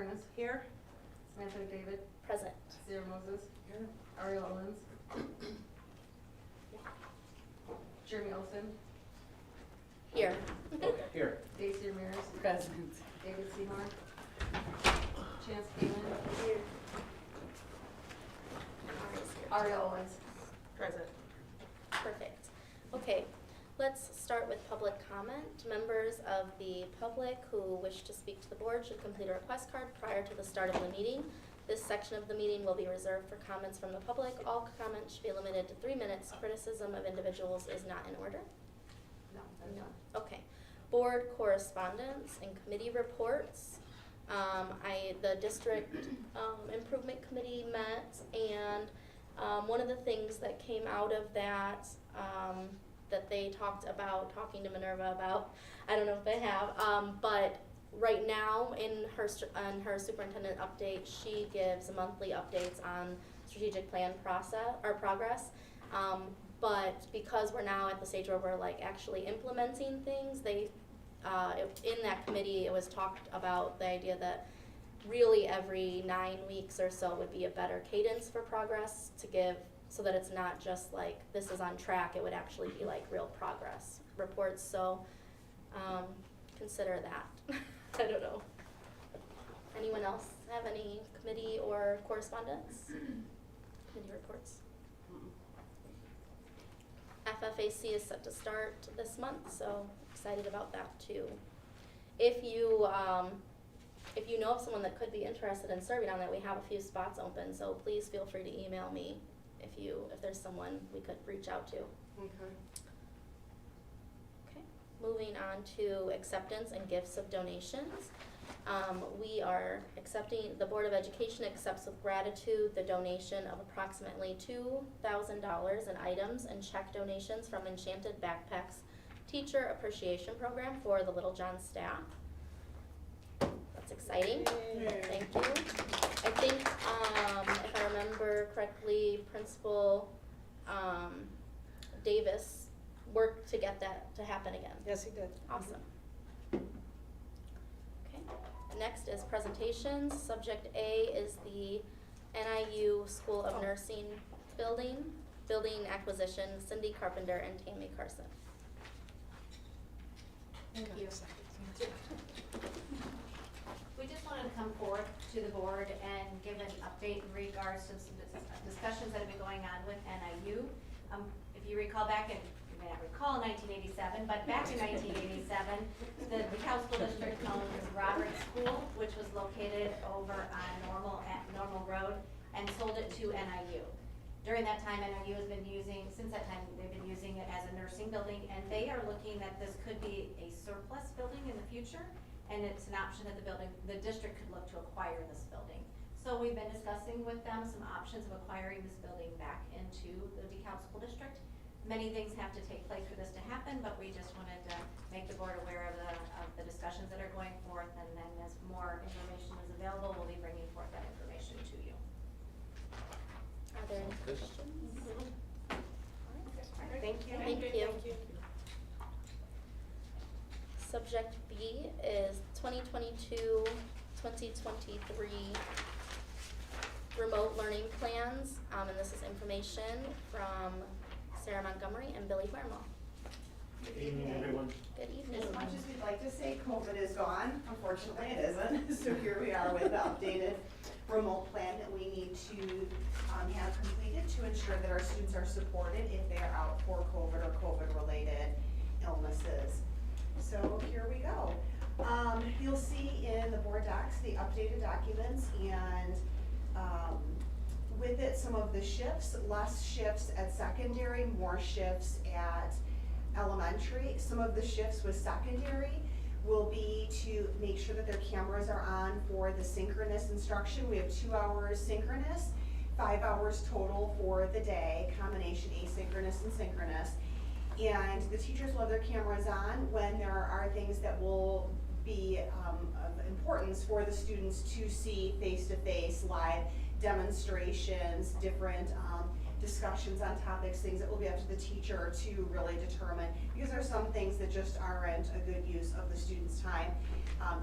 Furnace. Here. Samantha David. Present. Sarah Moses. Here. Ariel Owens. Jeremy Olson. Here. Okay, here. Daisy Ramirez. Present. David Seymour. Chance Kaman. Here. Ariel Owens. Present. Perfect. Okay, let's start with public comment. Members of the public who wish to speak to the board should complete a request card prior to the start of the meeting. This section of the meeting will be reserved for comments from the public. All comments should be limited to 3 minutes. Criticism of individuals is not in order. No, that's No. not. Okay. Board correspondence and committee reports. The district improvement committee met, and one of the things that came out of that that they talked about, talking to Minerva about, I don't know if they have, but right now in her superintendent update, she gives monthly updates on strategic plan progress. But because we're now at the stage where we're like actually implementing things, in that committee it was talked about the idea that really every 9 weeks or so would be a better cadence for progress to give, so that it's not just like this is on track. It would actually be like real progress reports. So consider that. I don't know. Anyone else have any committee or correspondence? Committee reports. FFAC is set to start this month, so excited about that too. If you know of someone that could be interested in serving on that, we have a few spots open, so please feel free to email me if there's someone we could reach out to. Okay. Okay, moving on to acceptance and gifts of donations. We are the Board of Education accepts with gratitude the donation of approximately $2,000 in items and check donations from Enchanted Backpacks Teacher Appreciation Program for the Little John staff. That's exciting. Yay. Thank you. I think, if I remember correctly, Principal Davis worked to get that to happen again. Yes, he did. Awesome. Okay, next is presentations. Subject A is the NIU School of Nursing building acquisition, Cindy Carpenter and Tammy Carson. Thank you. We just wanted to come forth to the board and give an update in regards to some discussions that have been going on with NIU. If you recall back in, you may not recall 1987, but back in 1987, the DeKalb School District owned Roberts School, which was located over on Normal Road, and sold it to NIU. During that time, NIU has been since that time, they've been using it as a nursing building, and they are looking that this could be a surplus building in the future, and it's an option that the district could look to acquire this building. So we've been discussing with them some options of acquiring this building back into the DeKalb School District. Many things have to take place for this to happen, but we just wanted to make the board aware of the discussions that are going forth, and then as more information is available, we'll be bringing forth that information to you. Are there any Good. questions? Thank you. Thank you. Subject B is 2022-2023 remote learning plans, and this is information from Sarah Montgomery and Billy Huermo. Good evening, everyone. Good evening. As much as we'd like to say COVID is gone, unfortunately it isn't. So here we are with the updated remote plan that we need to have completed to ensure that our students are supported if they are out for COVID or COVID-related illnesses. So here we go. You'll see in the board docs the updated documents, and with it some of the shifts, less shifts at secondary, more shifts at elementary. Some of the shifts with secondary will be to make sure that their cameras are on for the synchronous instruction. We have 2 hours synchronous, 5 hours total for the day, combination asynchronous and synchronous. And the teachers will have their cameras on when there are things that will be of importance for the students to see face-to-face, live demonstrations, different discussions on topics, things that will be up to the teacher to really determine, because there are some things that just aren't a good use of the student's time,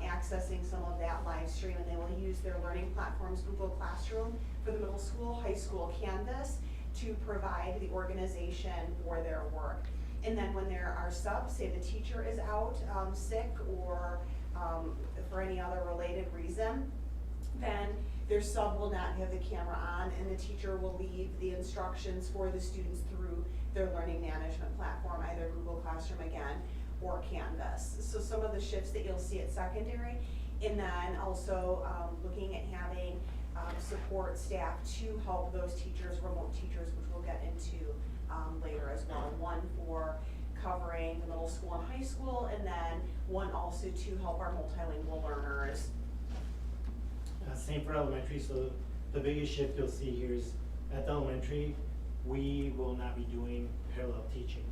accessing some of that live stream, and they will use their learning platforms, Google Classroom for the middle school, high school, Canvas, to provide the organization for their work. And then when there are subs, say the teacher is out sick or for any other related reason, then their sub will not have the camera on, and the teacher will leave the instructions for the students through their learning management platform, either Google Classroom again or Canvas. So some of the shifts that you'll see at secondary, and then also looking at having support staff to help those teachers, remote teachers, which we'll get into later as well. One for covering the middle school and high school, and then one also to help our multilingual learners. Same for elementary, so the biggest shift you'll see here is at the elementary, we will not be doing parallel teaching.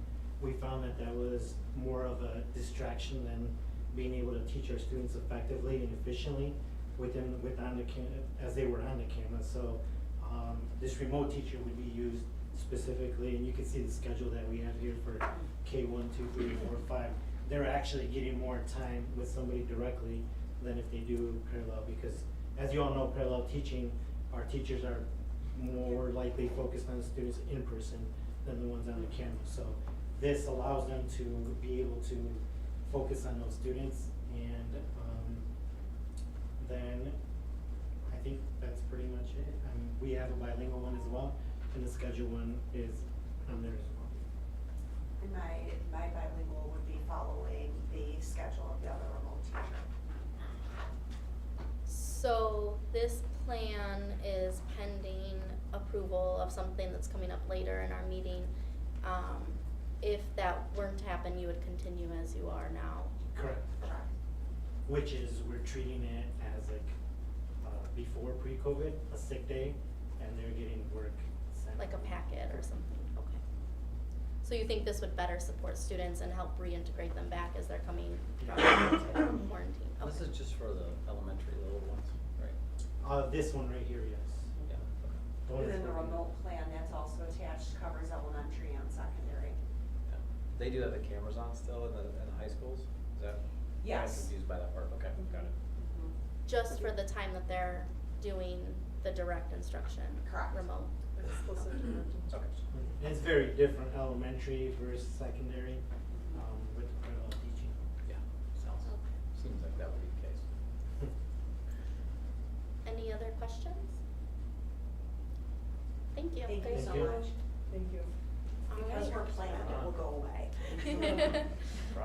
We found that that was more of a distraction than being able to teach our students effectively and efficiently as they were on the camera. So this remote teacher would be used specifically, and you can see the schedule that we have here for K1, 2, 3, 4, 5. They're actually getting more time with somebody directly than if they do parallel, because as you all know, parallel teaching, our teachers are more likely focused on the students in person than the ones on the camera. So this allows them to be able to focus on those students, and then I think that's pretty much it. We have a bilingual one as well, and the schedule one is on there as well. And my bilingual would be following the schedule of the other remote teacher. So this plan is pending approval of something that's coming up later in our meeting. If that weren't to happen, you would continue as you are now. Correct. Correct. Which is, we're treating it as like, before pre-COVID, a sick day, and they're getting work sent. Like a packet or something, okay. So you think this would better support students and help reintegrate them back as they're coming from quarantine? This Okay. is just for the elementary little ones, right? This one right here, yes. Yeah, okay. The one And then that's the working. remote plan that's also attached covers elementary and secondary. Yeah. They do have the cameras on still in the high schools? Is that? Yes. I'm confused by that part, okay, got it. Just for the time that they're doing the direct instruction? Correct. Remote? Okay. And it's very different, elementary versus secondary, with parallel teaching. Yeah, seems like that would be the case. Any other questions? Thank you. Thank you so Thank you. much. Thank you. All Because right. we're planned, it will go away.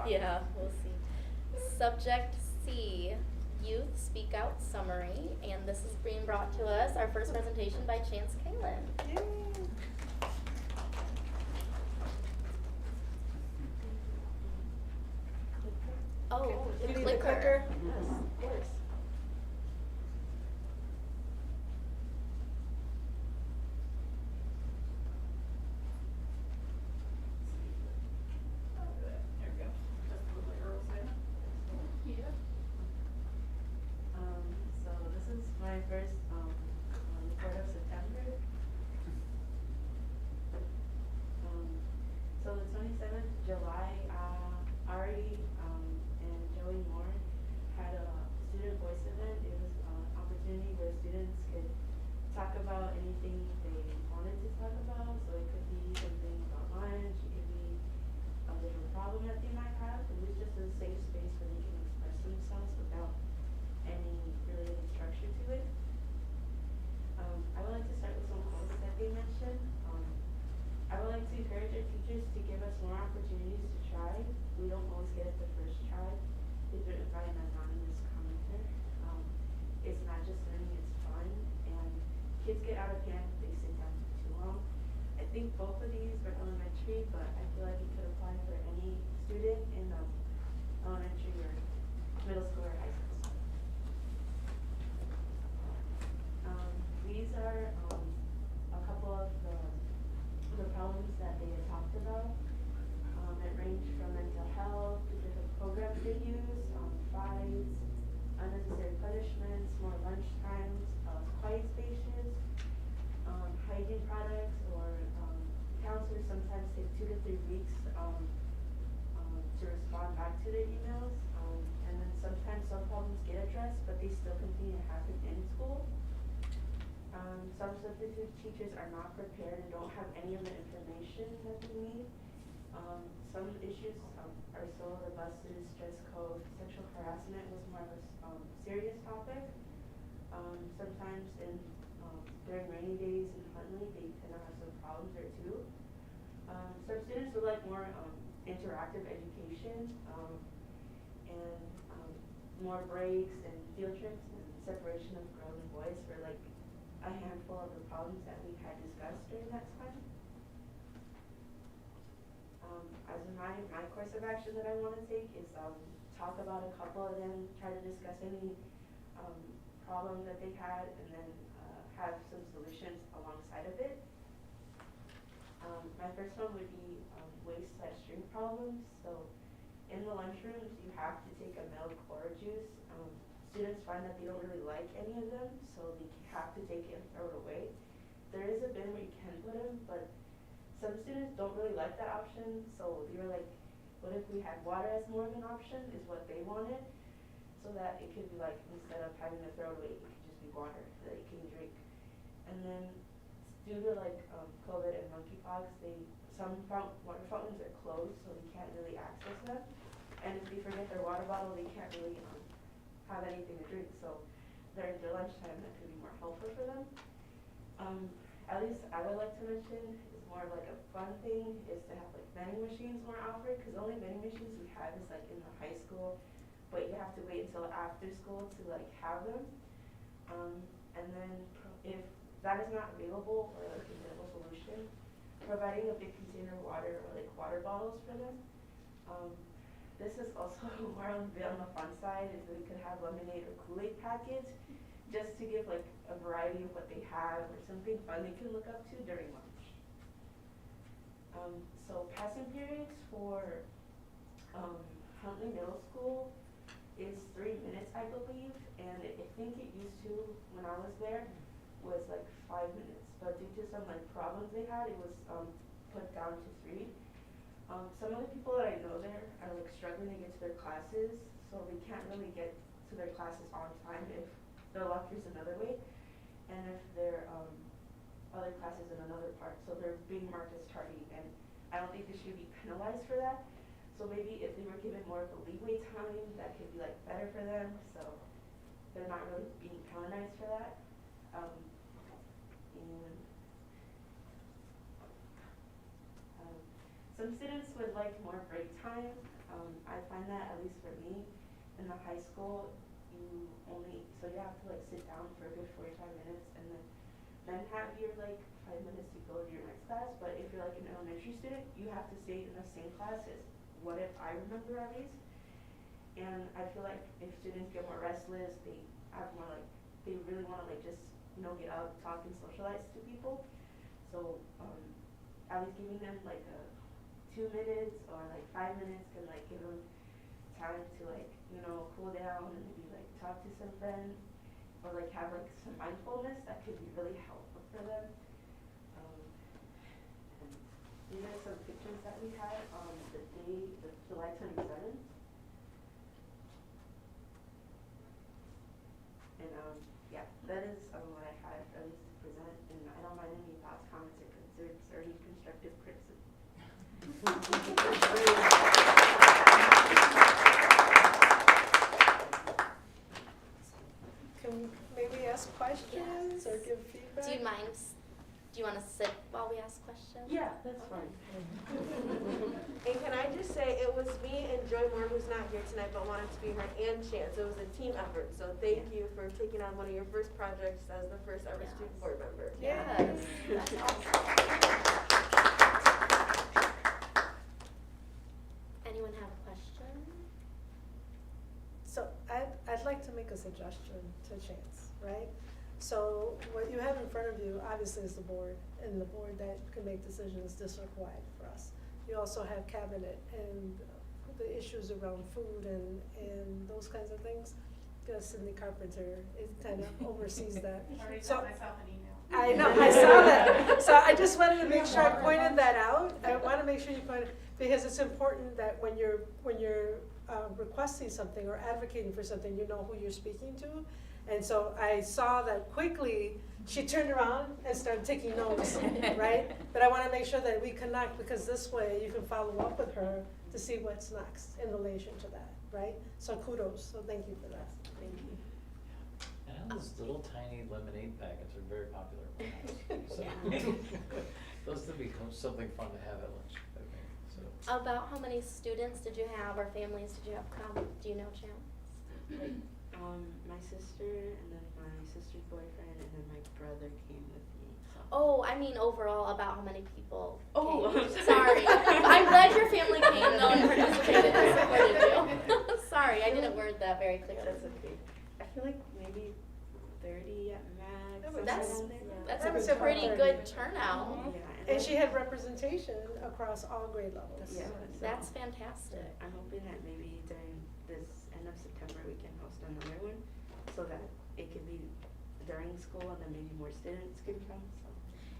Yeah, we'll see. Subject C, Youth Speak Out Summary, and this is being brought to us, our first presentation by Chance Kalen. Yay. Oh, You the need the clicker. clicker. Yes, of course. So this is my first report of September. So the 27th July, Ari and Joey Moore had a student voice event. It was an opportunity where students could talk about anything they wanted to talk about. So it could be something about lunch, it could be a different problem that they might have. It was just a safe space where they can express themselves without any really structure to it. I would like to start with some quotes that they mentioned. I would like to encourage our teachers to give us more opportunities to try. We don't always get it the first try. It's written by an anonymous commenter. It's not just learning, it's fun, and kids get out of hand if they sit down for too long. I think both of these were elementary, but I feel like it could apply for any student in elementary or middle school or high school. These are a couple of the problems that they had talked about. It ranged from mental health, the different programs they use, fines, unnecessary punishments, more lunch times, quiet spaces, hygiene products or take 2 to 3 weeks to respond back to their emails. And then sometimes some problems get addressed, but they still continue to happen in school. Some substitute teachers are not prepared and don't have any of the information that they need. Some issues are so the buses, dress code, sexual harassment was more of a serious topic. Sometimes during rainy days in Huntley, they tend to have some problems there too. Some students would like more interactive education and more breaks and field trips and separation of girls and boys for like a handful of the problems that we had discussed during that time. As my course of action that I want to take is talk about a couple of them, try to discuss any problems that they had, and then have some solutions alongside of it. My first one would be waste/drink problems. So in the lunchrooms, you have to take a milk or a juice. Students find that they don't really like any of them, so they have to take it and throw it away. There is a bin where you can put them, but some students don't really like that option, so they were like, what if we had water as more of an option, is what they wanted, so that it could be like, instead of having to throw it away, it could just be water that you can drink. And then due to like COVID and monkeypox, some water fountains are closed, so they can't really access them. And if they forget their water bottle, they can't really have anything to drink. So during their lunchtime, that could be more helpful for them. At least I would like to mention is more of like a fun thing is to have like vending machines more offered, because the only vending machines we have is like in the high school, but you have to wait until after school to like have them. And then if that is not available or like a available solution, providing a big container of water or like water bottles for them. This is also more on the fun side, is that we could have lemonade or Kool-Aid packets, just to give like a variety of what they have or something fun they can look up to during lunch. So passing periods for Huntley Middle School is 3 minutes, I believe, and I think it used to, when I was there, was like 5 minutes, but due to some like problems they had, it was put down to 3. Some of the people that I know there are like struggling to get to their classes, so they can't really get to their classes on time if their locker's another way, and if their other classes in another part, so they're being marked as tardy, and I don't think they should be penalized for that. So maybe if they were given more of a leeway time, that could be like better for them, so they're not really being penalized for that. Some students would like more break time. I find that, at least for me, in the high school, you have to like sit down for a good 45 minutes and then have your like 5 minutes to go to your next class. But if you're like an elementary student, you have to stay in the same classes. What if I remember at least? And I feel like if students get more restless, they have more like, they really want to like just, get out, talk and socialize to people. So at least giving them like a 2 minutes or like 5 minutes can like give them time to like, cool down and maybe like talk to some friends or like have like some mindfulness that could be really helpful for them. And these are some pictures that we had on the July 27th. And yeah, that is what I had at least to present, and I don't mind any thoughts, comments, or concerns, or any constructive criticism. Can we maybe ask questions or give feedback? Do you want to sit while we ask questions? Yeah, that's fine. And can I just say, it was me and Joy Moore, who's not here tonight, but wanted to be here, and Chance. It was a team effort, so thank you for taking on one of your first projects as the first ever student board member. Yes, that's awesome. Anyone have a question? So I'd like to make a suggestion to Chance, right? So what you have in front of you obviously is the board, and the board that can make decisions district-wide for us. You also have cabinet and the issues around food and those kinds of things. Cindy Carpenter, it kind of oversees that. Already So- sent myself an email. I know, I saw that. So I just wanted to make sure I pointed that out. I want to make sure you point it, because it's important that when you're requesting something or advocating for something, you know who you're speaking to. And so I saw that quickly, she turned around and started taking notes, right? But I want to make sure that we connect, because this way you can follow up with her to see what's next in relation to that, right? So kudos, so thank you for that. Thank you. And those little tiny lemonade packets are very popular at my house. So those would become something fun to have at lunch, I think, so. About how many students did you have or families did you have come? Do you know, Chance? My sister, and then my sister's boyfriend, and then my brother came with me, so. Oh, I mean overall, about how many people Oh, came. I'm Sorry. I'm glad your family came though and participated and supported you. Sorry, I didn't word that very clearly. That's okay. I feel like maybe 30 at max. somewhere That's, around there. that's I would a say pretty about good 30. turnout. Yeah, And she had representation across all grade levels. Yeah. That's fantastic. I'm hoping that maybe during this end of September, we can host another one, so that it could be during school, and then maybe more students could come, so.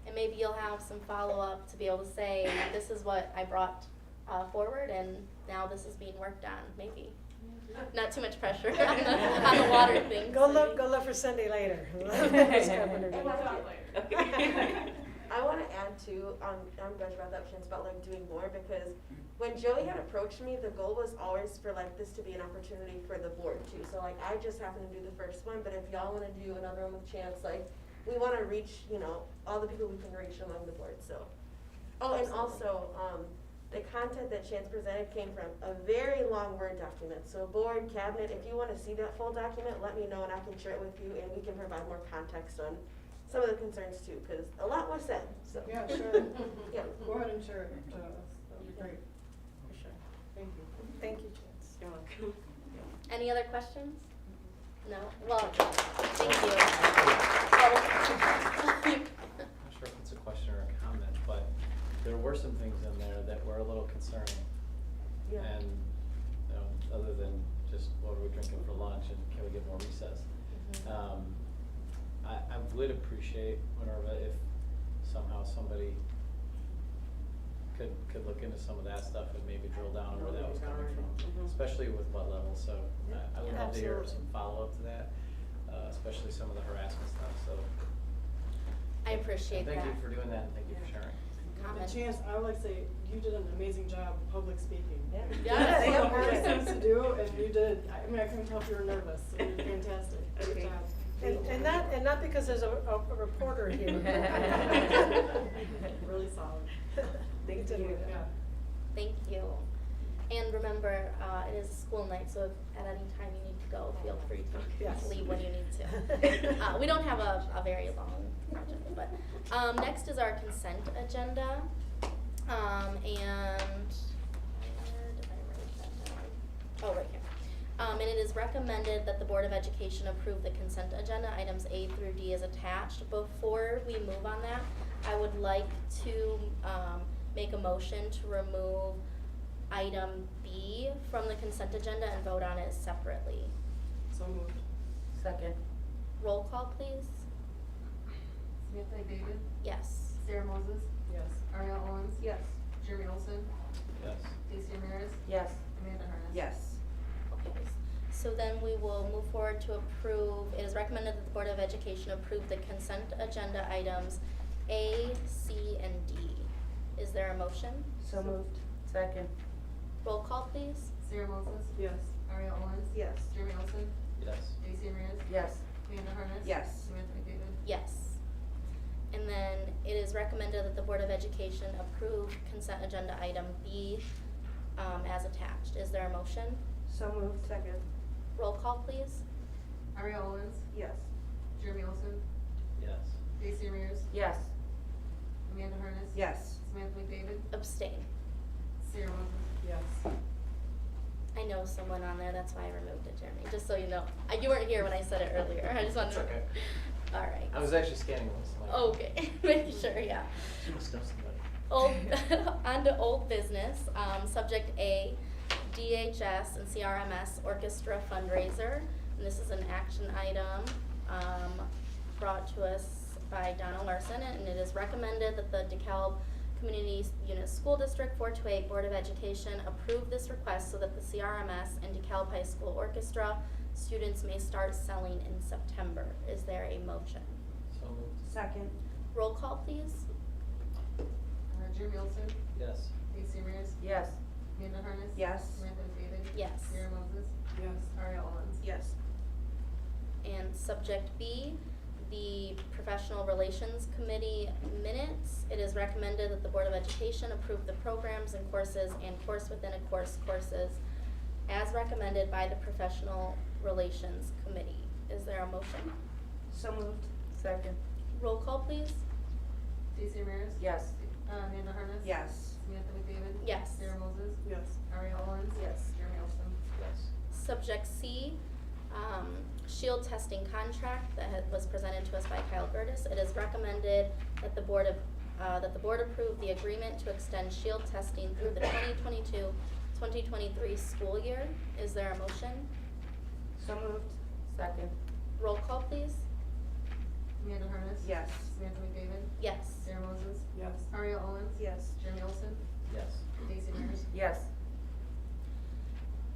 And maybe you'll have some follow-up to be able to say, this is what I brought forward, and now this is being worked on, maybe. Not too much pressure on the water thing. Go look for Sunday later. Okay. I want to add too, I'm glad you brought that up, Chance, about like doing more, because when Joey had approached me, the goal was always for like this to be an opportunity for the board too. So like I just happened to do the first one, but if y'all want to do another one with Chance, like we want to reach, you know, all the people we can reach among the board. So, oh, and also the content that Chance presented came from a very long Word document. So board, cabinet, if you want to see that full document, let me know and I can share it with you, and we can provide more context on some of the concerns too, because a lot was said, so. Yeah, sure. Yeah. Go ahead and share it to us, that would be great. For sure. Thank you. Thank you, Chance. You're welcome. Any other questions? No? Well, thank you. I'm not sure if it's a question or a comment, but there were some things in there that were a little concerning. Yeah. And, you know, other than just what are we drinking for lunch and can we get more recess? I would appreciate, Minerva, if somehow somebody could look into some of that stuff and maybe drill down on where that was coming from, especially with what level, so I would love to hear some follow-up to that, especially some of the harassment stuff, so. I appreciate that. Thank you for doing that, and thank you for sharing. Comment. And Chance, I would like to say, you did an amazing job of public speaking. Yeah. Yes. It's one of the hardest things to do, and you did, I mean, I couldn't tell if you were nervous, so you did fantastic. Good Okay. job. And not because there's a reporter here. Really solid. Thank did you. well. Yeah. Thank you. And remember, it is a school night, so if at any time you need to go, feel free to Yes. leave when you need to. We don't have a very long project, but next is our consent agenda. And where did I write that down? Oh, right here. And it is recommended that the Board of Education approve the consent agenda, items A through D as attached. Before we move on that, I would like to make a motion to remove item B from the consent agenda and vote on it separately. So moved. Second. Roll call, please. Samantha David, Yes. Sarah Moses, Yes. Ariel Owens, Yes. Jeremy Olson, Yes. Stacy Ramirez, Yes. Amanda Harness. Yes. Okay, so then we will move forward to approve, it is recommended that the Board of Education approve the consent agenda items A, C, and D. Is there a motion? So moved. Second. Roll call, please. Sarah Moses, Yes. Ariel Owens, Yes. Jeremy Olson, Yes. Stacy Ramirez, Yes. Amanda Harness. Yes. Samantha McDavid. Yes. And then it is recommended that the Board of Education approve consent agenda item B as attached. Is there a motion? So moved. Second. Roll call, please. Ariel Owens, Yes. Jeremy Olson, Yes. Stacy Ramirez, Yes. Amanda Harness. Yes. Samantha McDavid, Abstain. Sarah Moses. Yes. I know someone on there, that's why I removed it, Jeremy, just so you know. You weren't here when I said it earlier, I just wanted It's to. okay. All right. I was actually scanning this. Okay, making sure, yeah. She must know somebody. On to old business, subject A, DHS and CRMS Orchestra fundraiser. And this is an action item, brought to us by Donna Larson, and it is recommended that the DeKalb Community Unit School District 428 Board of Education approve this request so that the CRMS and DeKalb High School Orchestra students may start selling in September. Is there a motion? So moved. Second. Roll call, please. Jimmy Olsen, Yes. Casey Ramirez, Yes. Amanda Harness. Yes. Samantha McDavid. Yes. Sarah Moses. Yes. Ariel Owens. Yes. And subject B, the Professional Relations Committee minutes. It is recommended that the Board of Education approve the programs and courses and course within a course courses as recommended by the Professional Relations Committee. Is there a motion? So moved. Second. Roll call, please. Casey Ramirez. Yes. Amanda Harness. Yes. Samantha McDavid. Yes. Sarah Moses. Yes. Ariel Owens. Yes. Jeremy Olsen. Yes. Subject C, shield testing contract that was presented to us by Kyle Gertis. It is recommended that the board approve the agreement to extend shield testing through the 2022-2023 school year. Is there a motion? So moved. Second. Roll call, please. Amanda Harness. Yes. Samantha McDavid. Yes. Sarah Moses. Yes. Ariel Owens. Yes. Jeremy Olsen. Yes. Casey Ramirez. Yes.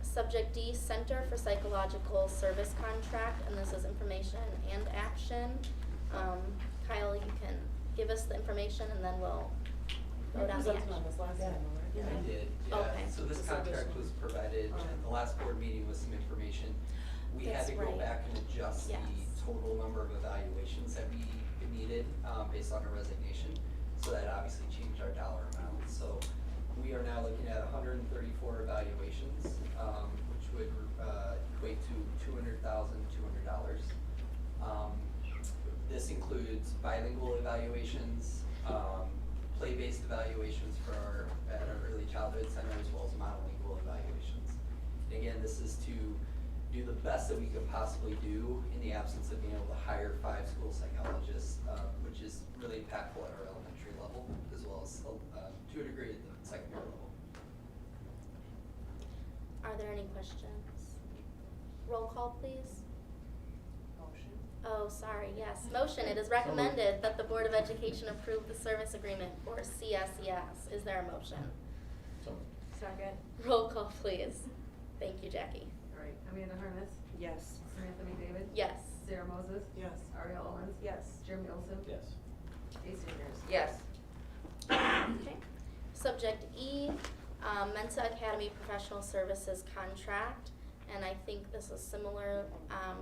Subject D, Center for Psychological Service contract, and this is information and action. Kyle, you can give us the information and then we'll go down the action. Presented on this last time, right? Mhm. I did, yeah. Okay. So this contract was provided at the last board meeting with some information. We had That's to go right. back and adjust Yes. the total number of evaluations that we needed, based on a resignation. So that obviously changed our dollar amount. So we are now looking at 134 evaluations, which would equate to $200,200. This includes bilingual evaluations, play-based evaluations at our early childhood center, as well as monolingual evaluations. And again, this is to do the best that we could possibly do in the absence of being able to hire 5 school psychologists, which is really impactful at our elementary level, as well as to a degree at the secondary level. Are there any questions? Roll call, please. Motion. Oh, sorry, yes, motion. It is recommended that the Board of Education approve the service agreement for CSES. Is there a motion? So moved. Second. Roll call, please. Thank you, Jackie. All right. Amanda Harness. Yes. Samantha McDavid. Yes. Sarah Moses. Yes. Ariel Owens. Yes. Jeremy Olsen. Yes. Casey Ramirez. Yes. Okay. Subject E, Mensa Academy Professional Services Contract, and I think this is similar,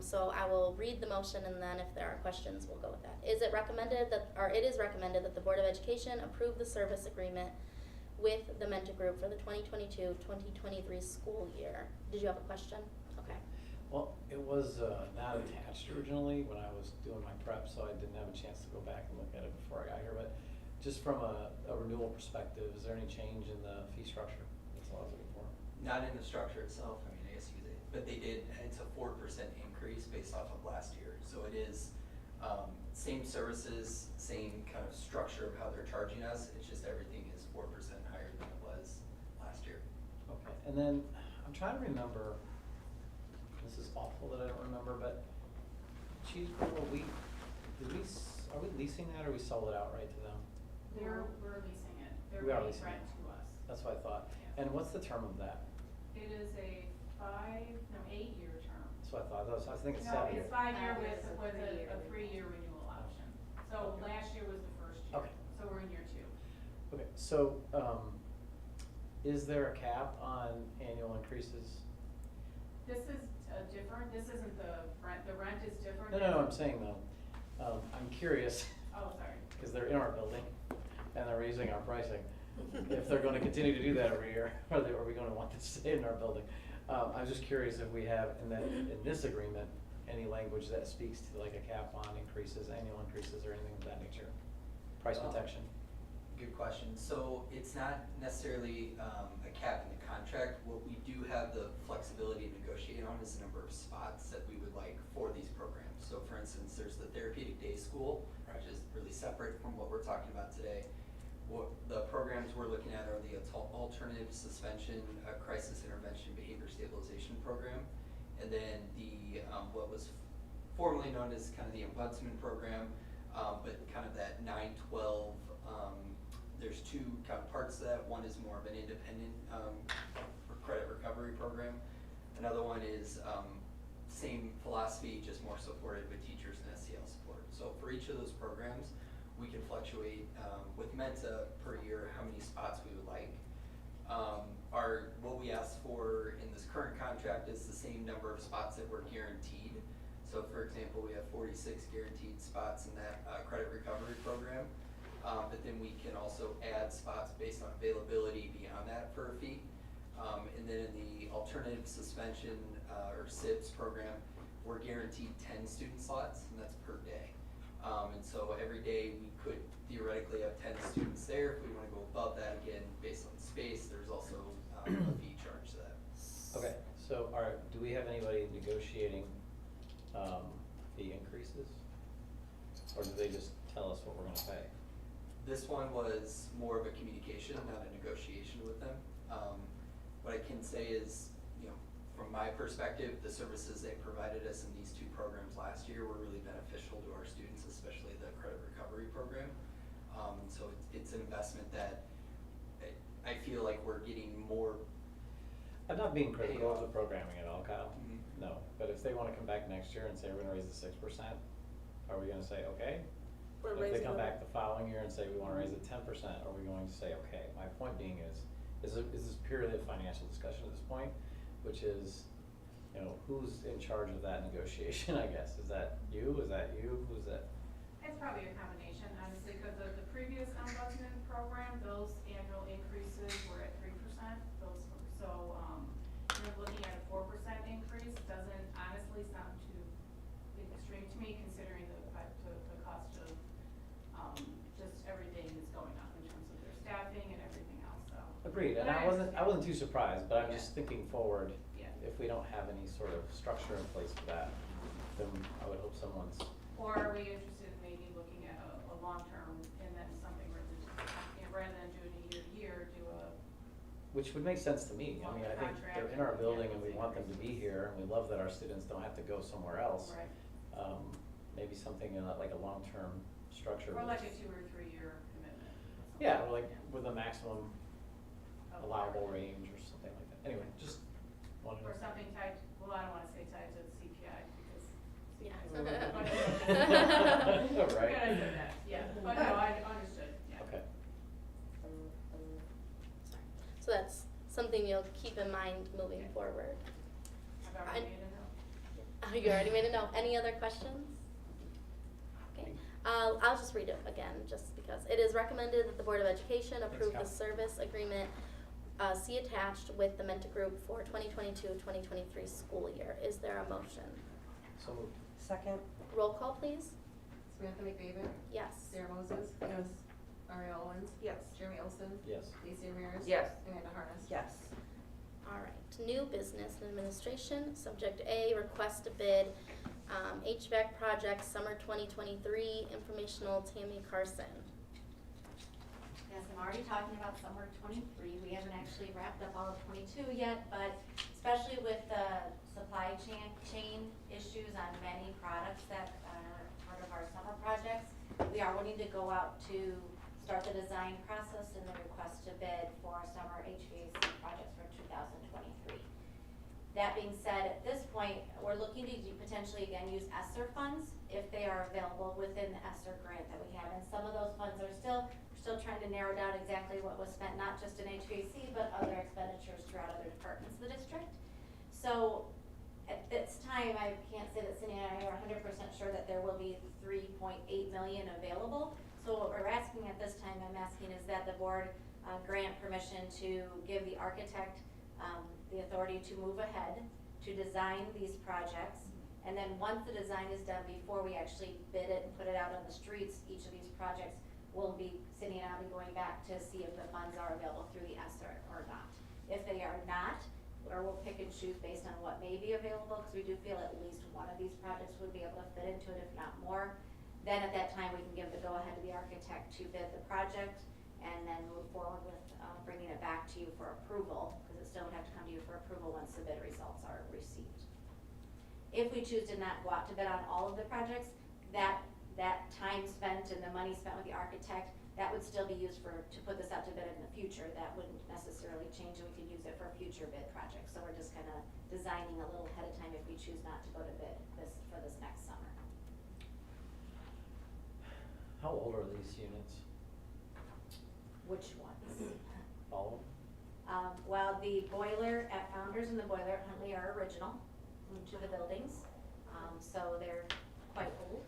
so I will read the motion and then if there are questions, we'll go with that. Is it recommended that, or it is recommended that the Board of Education approve the service agreement with the Menta Group for the 2022-2023 school year? Did you have a question? Okay. Well, it was not attached originally when I was doing my prep, so I didn't have a chance to go back and look at it before I got here, but just from a renewal perspective, is there any change in the fee structure? That's all I was looking for. Not in the structure itself, I mean, I guess you could, but they did, it's a 4% increase based off of last year. So it is, same services, same kind of structure of how they're charging us, it's just everything is 4% higher than it was last year. Okay, and then I'm trying to remember, this is awful that I don't remember, but Cheeseburger, are we leasing that or we sold it outright to them? We're leasing it. They're We are paying leasing rent it. to us. That's what I thought. Yeah. And what's the term of that? It is a 8-year term. That's what I thought. I was thinking No, 7 it's years. 5 year It's with a 3-year renewal option. So Okay. last year was the first year. Okay. So we're in year 2. Okay, so, is there a cap on annual increases? This is different. This isn't the rent. The rent is different. No, I'm saying though, I'm curious, Oh, sorry. because they're in our building and they're raising our pricing. If they're gonna continue to do that every year, are we gonna want to stay in our building? I'm just curious if we have in this agreement, any language that speaks to like a cap on increases, annual increases or anything of that nature? Price protection? Good question. So it's not necessarily a cap in the contract. What we do have the flexibility to negotiate on is the number of spots that we would like for these programs. So for instance, there's the therapeutic day school, which is really separate from what we're talking about today. What the programs we're looking at are the alternative suspension, crisis intervention, behavior stabilization program, and then the what was formerly known as kind of the ombudsman program, But kind of that 9-12, there's two kind of parts to that. One is more of an independent credit recovery program. Another one is same philosophy, just more supported with teachers and SEL support. So for each of those programs, we can fluctuate with Menta per year how many spots we would like. What we asked for in this current contract is the same number of spots that were guaranteed. So for example, we have 46 guaranteed spots in that credit recovery program. But then we can also add spots based on availability beyond that for a fee. And then in the alternative suspension or SIBS program, we're guaranteed 10 student slots, and that's per day. And so every day we could theoretically have 10 students there. If we want to go above that, again, based on space, there's also a fee charge to that. Okay, so do we have anybody negotiating fee increases? Or do they just tell us what we're gonna pay? This one was more of a communication, not a negotiation with them. What I can say is, you know, from my perspective, the services they provided us in these two programs last year were really beneficial to our students, especially the credit recovery program. So it's an investment that I feel like we're getting more. I'm not being critical of the programming at all, Kyle. Mhm. No, but if they wanna come back next year and say we're gonna raise it 6%, are we gonna say, okay? We're If they raising come it. back the following year and say we wanna raise it 10%, are we going to say, okay? My point being is this purely a financial discussion at this point, which is, you know, who's in charge of that negotiation, I guess? Is that you? Is that you? Who's that? It's probably a combination, honestly, because of the previous ombudsman program, those annual increases were at 3%. You're looking at a 4% increase doesn't honestly sound too extreme to me, considering the cost of just everything that's going on in terms of their staffing and everything else. So Agreed, and But I wasn't too surprised, but I'm just thinking forward. Yeah. If we don't have any sort of structure in place for that, then I would hope someone's. Or are we interested in maybe looking at a long-term and then something rather than doing a year-to-year, do a. Which would make sense to me. I mean, I think they're in our building and we want them to be here, and we love that our students don't have to go somewhere else. Right. Maybe something in like a long-term structure. Or like a 2 or 3 year commitment. Yeah, or like with a maximum allowable range or something like that. Anyway, just wanted to. Or something tied, well, I don't wanna say tied to the CPI because. Yeah. Right. Good, I said that, yeah, but no, I understood, yeah. Okay. So that's something you'll keep in mind moving forward. I've already made a note. Oh, you already made a note. Any other questions? Okay, I'll just read it again, just because. It is recommended that the Board of Education approve the Cal. service agreement, see attached with the Menta Group for 2022-2023 school year. Is there a motion? So moved. Second. Roll call, please. Samantha McDavid? Yes. Sarah Moses? Yes. Ariel Owens? Yes. Jeremy Olson? Yes. Lacey Ramirez? Yes. Amanda Harness? Yes. All right, new business and administration, subject A, request to bid, HVAC project, summer 2023, informational, Tammy Carson. Yes, I'm already talking about summer 23. We haven't actually wrapped up all of 22 yet, but especially with the supply chain issues on many products that are part of our summer projects, we are wanting to go out to start the design process and the request to bid for our summer HVAC projects for 2023. That being said, at this point, we're looking to potentially again use ESSER funds if they are available within the ESSER grant that we have. And some of those funds are we're still trying to narrow down exactly what was spent, not just in HVAC, but other expenditures throughout other departments of the district. So at this time, I can't say that Cindy and I are 100% sure that there will be $3.8 million available. So what we're asking at this time, I'm asking is that the board grant permission to give the architect the authority to move ahead to design these projects. And then once the design is done, before we actually bid it and put it out on the streets, each of these projects will be, Cindy and I will be going back to see if the funds are available through the ESSER or not. If they are not, or we'll pick and choose based on what may be available, because we do feel at least one of these projects would be able to fit into it, if not more. Then at that time, we can give the go-ahead to the architect to bid the project and then move forward with bringing it back to you for approval, because it still would have to come to you for approval once the bid results are received. If we choose to not go out to bid on all of the projects, that that time spent and the money spent with the architect, that would still be used to put this out to bid in the future. That wouldn't necessarily change, and we could use it for future bid projects. So we're just kind of designing a little ahead of time if we choose not to go to bid for this next summer. How old are these units? Which ones? All of them? Well, the boiler at Founders and the boiler at Huntley are original to the buildings, so they're quite old.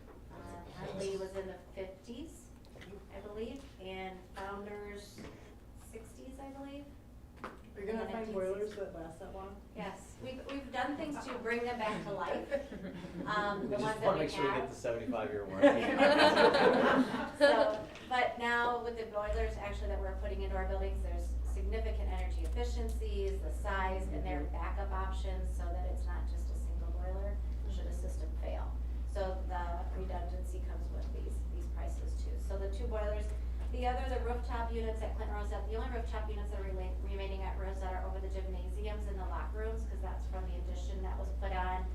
Huntley was in the 50s, I believe, and Founders 60s, I believe. Are you gonna find boilers that last that long? Yes, we've done things to bring them back to life. We The ones just that wanna we make sure we have. get the 75-year warranty. So, but now with the boilers actually that we're putting into our buildings, there's significant energy efficiencies, the size, and they're backup options so that it's not just a single boiler should a system fail. So the redundancy comes with these prices too. So the two boilers, the rooftop units at Clinton Rosette, the only rooftop units that are remaining at Rosette are over the gymnasiums and the locker rooms, because that's from the addition that was put on.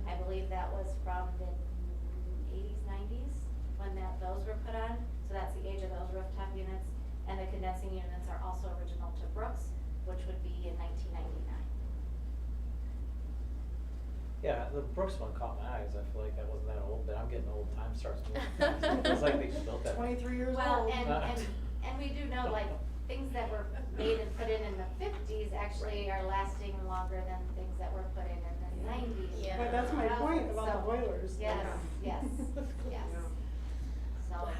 I believe that was from the 80s, 90s, when those were put on. So that's the age of those rooftop units. And the condensing units are also original to Brooks, which would be in 1999. Yeah, the Brooks one caught my eyes. I feel like that wasn't that old, but I'm getting old. Time starts moving. It's like they just built that. 23 years Well, old. and we do know, like, things that were made and put in the 50s actually are lasting longer than things that were put in the 90s. Yeah. But that's my point about the So, boilers. Yes, yes, yes. So, Wow.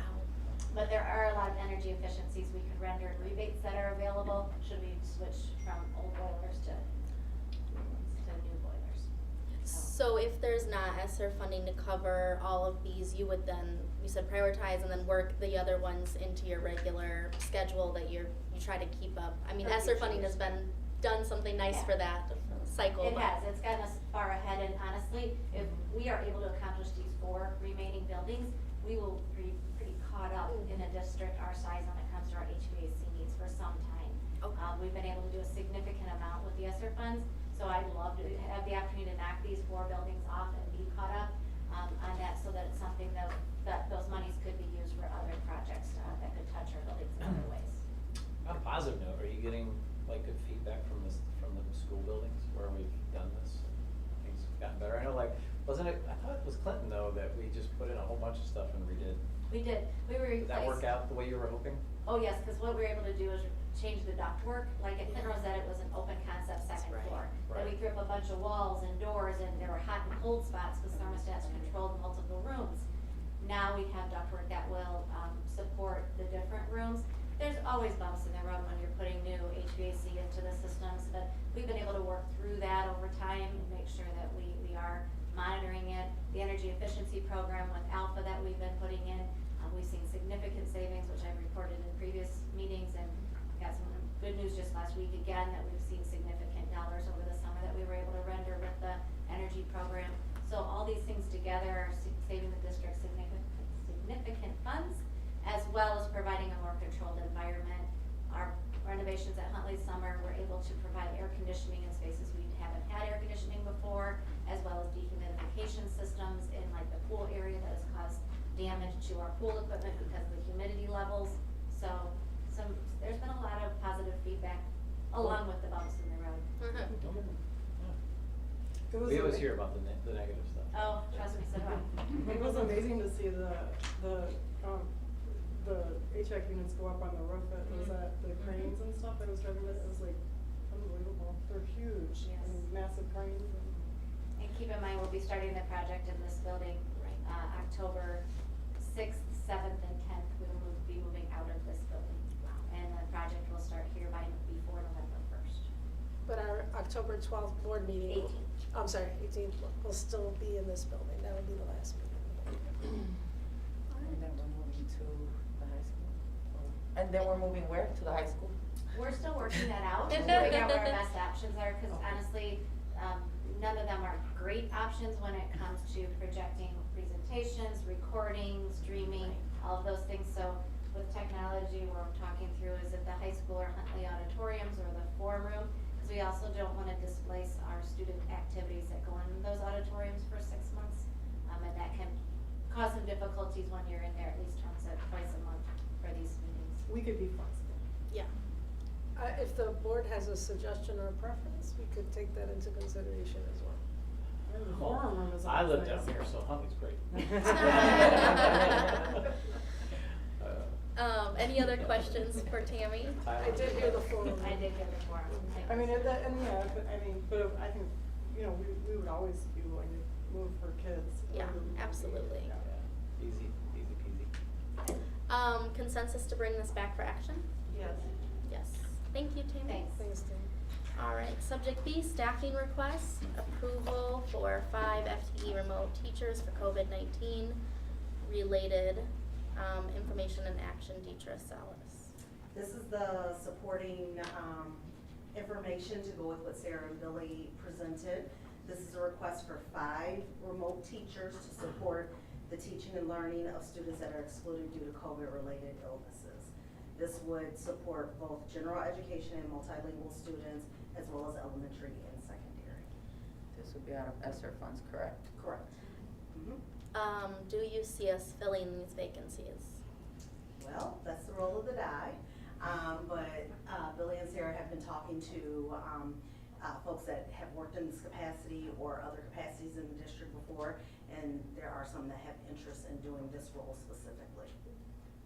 but there are a lot of energy efficiencies we could render and rebates that are available, should we switch from old boilers to new boilers. So if there's not ESSER funding to cover all of these, you would then, you said prioritize and then work the other ones into your regular schedule that you try to keep up. I mean, For ESSER future funding has years. been done something nice Yeah. for that cycle. It but- has, it's gotten us far ahead, and honestly, if we are able to accomplish these 4 remaining buildings, we will be pretty caught up in a district our size when it comes to our HVAC needs for some time. Okay. We've been able to do a significant amount with the ESSER funds, so I'd love to have the opportunity to knock these 4 buildings off and be caught up on that, so that it's something that those monies could be used for other projects that could touch our buildings in other ways. On a positive note, are you getting like good feedback from the school buildings where we've done this? Things have gotten better. I know, like, wasn't it, I thought it was Clinton though, that we just put in a whole bunch of stuff and redid. We did, we were Did that work out the way you were hoping? Oh, yes, because what we were able to do is change the ductwork, like at Clinton Rosette, it was an open concept second Right. floor. Then Right. we threw up a bunch of walls and doors, and there were hot and cold spots, because thermostats controlled multiple rooms. Now we have ductwork that will, support the different rooms. There's always bumps in the road when you're putting new HVAC into the systems, but we've been able to work through that over time and make sure that we are monitoring it. The energy efficiency program with Alpha that we've been putting in, we've seen significant savings, which I've reported in previous meetings, and got some good news just last week again, that we've seen significant dollars over the summer that we were able to render with the energy program. So all these things together are saving the district significant funds, as well as providing a more controlled environment. Our renovations at Huntley Summer were able to provide air conditioning in spaces we haven't had air conditioning before, as well as dehumidification systems in like the pool area that has caused damage to our pool equipment because of the humidity levels. So there's been a lot of positive feedback along with the bumps in the road. It was We always ama- hear about the negative stuff. Oh, trust me, so do I. It was amazing to see the HVAC units go up on the roof. It was at the cranes and stuff. I was driving it. It was like unbelievable. They're huge. Yes. I mean, massive cranes. And keep in mind, we'll be starting the project in this building, October 6th, 7th, and 10th. We will be moving out of this building. And the project will start here before November 1st. But our October 12th board meeting. 18th. I'm sorry, 18th will still be in this building. That will be the last meeting. And then we're moving to the high school. And then we're moving where? To the high school? We're still working that out, figuring out what our best options are, because honestly, none of them are great options when it comes to projecting presentations, recording, streaming, all of those things. So with technology, we're talking through, is it the high school or Huntley auditoriums or the forum room? Because we also don't want to displace our student activities that go in those auditoriums for 6 months, and that can cause some difficulties when you're in there at least twice a month for these meetings? We could be flexible. Yeah. If the board has a suggestion or a preference, we could take that into consideration as well. And the forum room is I always live down nice. here, so Huntley's great. Any other questions for Tammy? I did hear the forum. I did get the forum. I mean, but I think, we would always be willing to move for kids. Yeah, absolutely. Yeah, easy peasy. Consensus to bring this back for action? Yes. Yes. Thank you, Tammy. Thanks. Thanks, Tim. All right, subject B, staffing requests, approval for 5 FTE remote teachers for COVID-19 related, information and action, Deetra Salas. This is the supporting, information to go with what Sarah and Billy presented. This is a request for 5 remote teachers to support the teaching and learning of students that are excluded due to COVID-related illnesses. This would support both general education and multilingual students, as well as elementary and secondary. This would be out of ESSER funds, correct? Correct. Mhm. Do you see us filling these vacancies? Well, that's the roll of the die. But Billy and Sarah have been talking to folks that have worked in this capacity or other capacities in the district before, and there are some that have interest in doing this role specifically.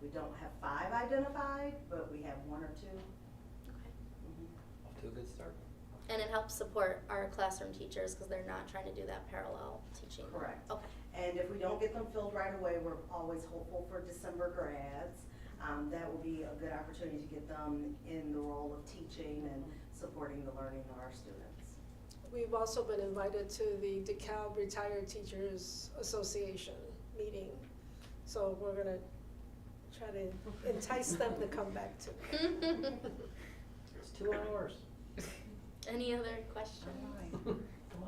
We don't have 5 identified, but we have 1 or 2. Okay. Mhm. Off to a good start. And it helps support our classroom teachers because they're not trying to do that parallel teaching. Correct. Okay. And if we don't get them filled right away, we're always hopeful for December grads. That will be a good opportunity to get them in the role of teaching and supporting the learning of our students. We've also been invited to the DeKalb Retired Teachers Association meeting. So we're gonna try to entice them to come back to. It's 2 hours. Any other questions? Come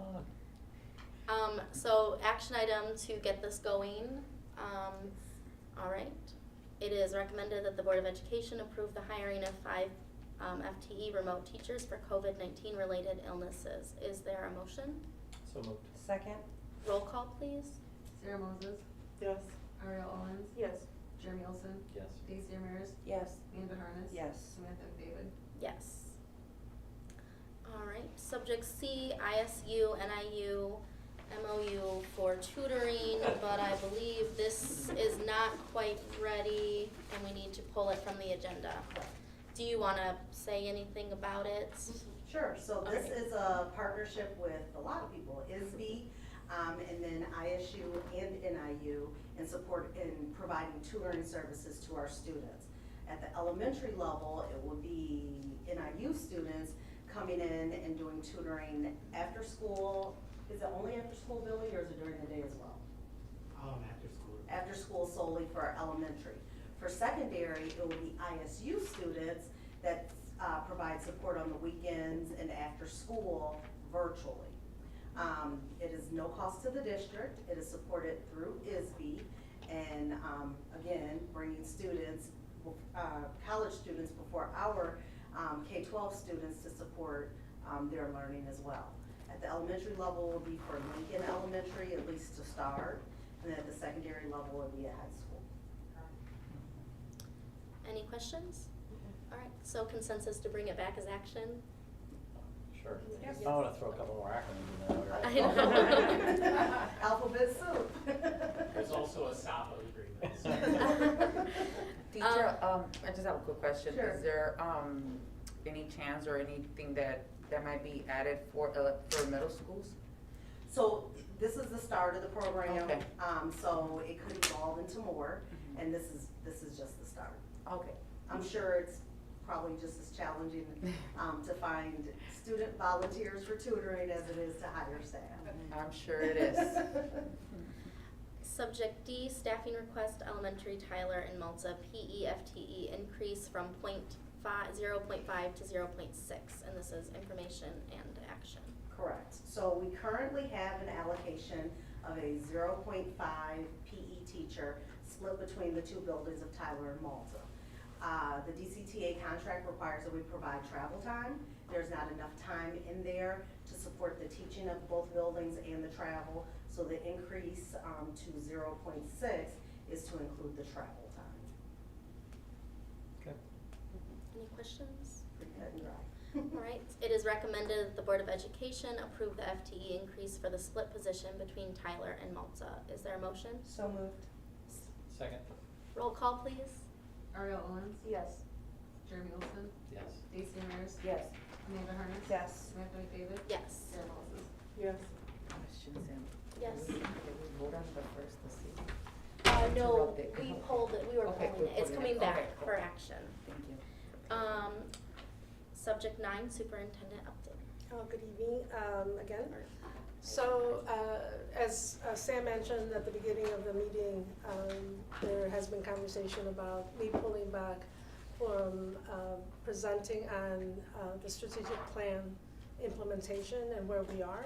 on. So action item to get this going, all right. It is recommended that the Board of Education approve the hiring of 5 FTE remote teachers for COVID-19 related illnesses. Is there a motion? So moved. Second? Roll call, please. Sarah Moses, Yes. Ariel Owens, Yes. Jeremy Olson, Yes. Daisy Ramirez, Yes. Amanda Harness. Yes. Samantha McDavid. Yes. All right, subject C, ISU, NIU, MOU for tutoring, but I believe this is not quite ready and we need to pull it from the agenda. Do you wanna say anything about it? Sure, so this Okay. is a partnership with a lot of people, ISB, and then ISU and NIU, in support in providing tutoring services to our students. At the elementary level, it will be NIU students coming in and doing tutoring after school. Is it only after school, Billy, or is it during the day as well? After school. After school solely for our elementary. For secondary, it will be ISU students that provide support on the weekends and after school virtually. It is no cost to the district. It is supported through ISB, and again, bringing students, college students before our K-12 students to support their learning as well. At the elementary level will be for Lincoln Elementary, at least to start, and then at the secondary level will be at high school. Any questions? All right, so consensus to bring it back as action? Sure. Yes. I wanna throw a couple more acronyms in there. I know. Alphabet soup. There's also a SAPA agreement. Teacher, I just have a quick question. Sure. Is there, any chance or anything that might be added for middle schools? So this is the start of the program. Okay. So it could evolve into more, and this is just the start. Okay. I'm sure it's probably just as challenging to find student volunteers for tutoring as it is to hire staff. I'm sure it is. Subject D, staffing request, elementary, Tyler and Malta, PE, FTE, increase from 0.5 to 0.6, and this is information and action. Correct. So we currently have an allocation of a 0.5 PE teacher split between the 2 buildings of Tyler and Malta. The DCTA contract requires that we provide travel time. There's not enough time in there to support the teaching of both buildings and the travel, so the increase to 0.6 is to include the travel time. Okay. Any questions? Pretty cut and dry. All right, it is recommended that the Board of Education approve the FTE increase for the split position between Tyler and Malta. Is there a motion? So moved. Second? Roll call, please. Ariel Owens, Yes. Jeremy Olson, Yes. Stacy Ramirez, Yes. Amanda Harness. Yes. Samantha McDavid. Yes. Sarah Moses. Yes. Questions, Sam? Yes. Did we vote on the first, the C? No, Interrupted. we pulled it, we were Okay, pulling it, it's we're coming pulling it. back Okay, for okay. action. Thank you. Subject 9, superintendent update. Good evening, again. So, as Sam mentioned at the beginning of the meeting, there has been conversation about me pulling back from presenting on the strategic plan implementation and where we are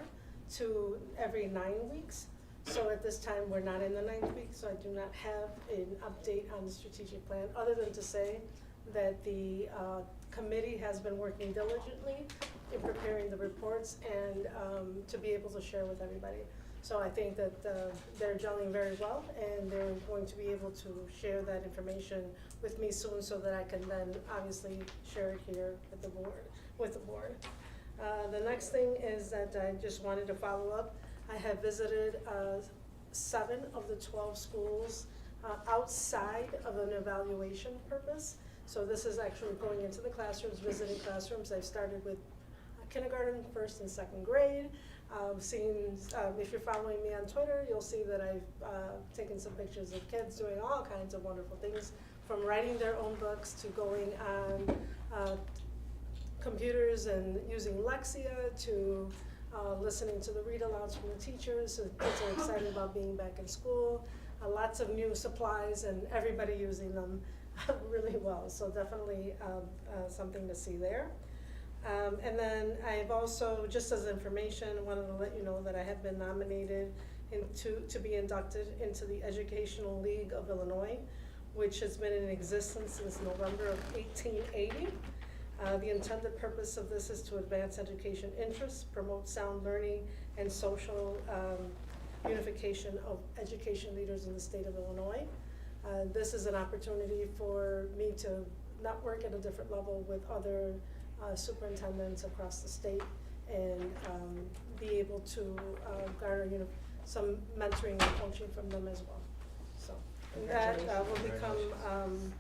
to every 9 weeks. So at this time, we're not in the 9th week, so I do not have an update on the strategic plan, other than to say that the committee has been working diligently in preparing the reports and to be able to share with everybody. So I think that they're gelling very well, and they're going to be able to share that information with me soon, so that I can then obviously share it here with the board. The next thing is that I just wanted to follow up. I have visited 7 of the 12 schools outside of an evaluation purpose. So this is actually going into the classrooms, visiting classrooms. I've started with kindergarten, 1st and 2nd grade. If you're following me on Twitter, you'll see that I've taken some pictures of kids doing all kinds of wonderful things, from writing their own books to going on computers and using Lexia to listening to the read-alouds from the teachers. So kids are excited about being back in school. Lots of new supplies and everybody using them really well. So definitely something to see there. And then I've also, just as information, wanted to let you know that I have been nominated to be inducted into the Educational League of Illinois, which has been in existence since November of 1880. The intended purpose of this is to advance education interests, promote sound learning, and social unification of education leaders in the state of Illinois. This is an opportunity for me to network at a different level with other superintendents across the state and be able to garner some mentoring and coaching from them as well. So and that will become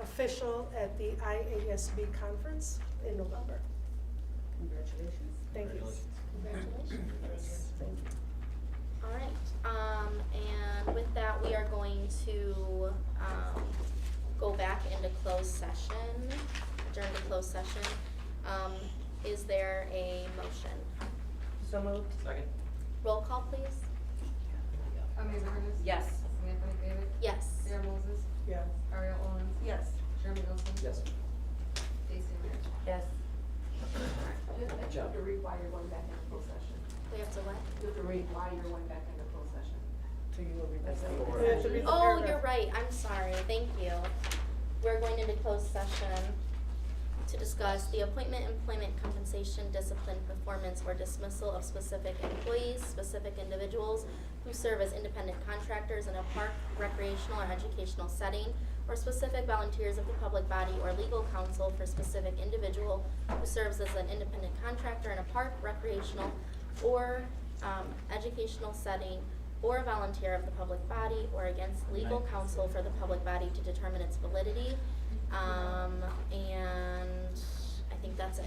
official at the IASB conference in November. Congratulations. Thank you. Congratulations. Thank you. All right, and with that, we are going to go back into closed session, adjourn to closed session. Is there a motion? So moved. Second? Roll call, please. Amanda Harness. Yes. Samantha McDavid. Yes. Sarah Moses, Yes. Ariel Owens, Yes. Jeremy Olson. Yes. Stacy Ramirez. Yes. You have to read why you're going back into closed session. We have to what? You have to read why you're going back into closed session. So you will read that statement. We have to read the Oh, paragraph. you're right, I'm sorry, thank you. We're going into closed session to discuss the appointment, employment, compensation, discipline, performance, or dismissal of specific employees, specific individuals who serve as independent contractors in a park, recreational, or educational setting, or specific volunteers of the public body or legal counsel for specific individual who serves as an independent contractor in a park, recreational, or educational setting, or a volunteer of the public body, or against legal counsel for the public body to determine its validity. And I think that's it.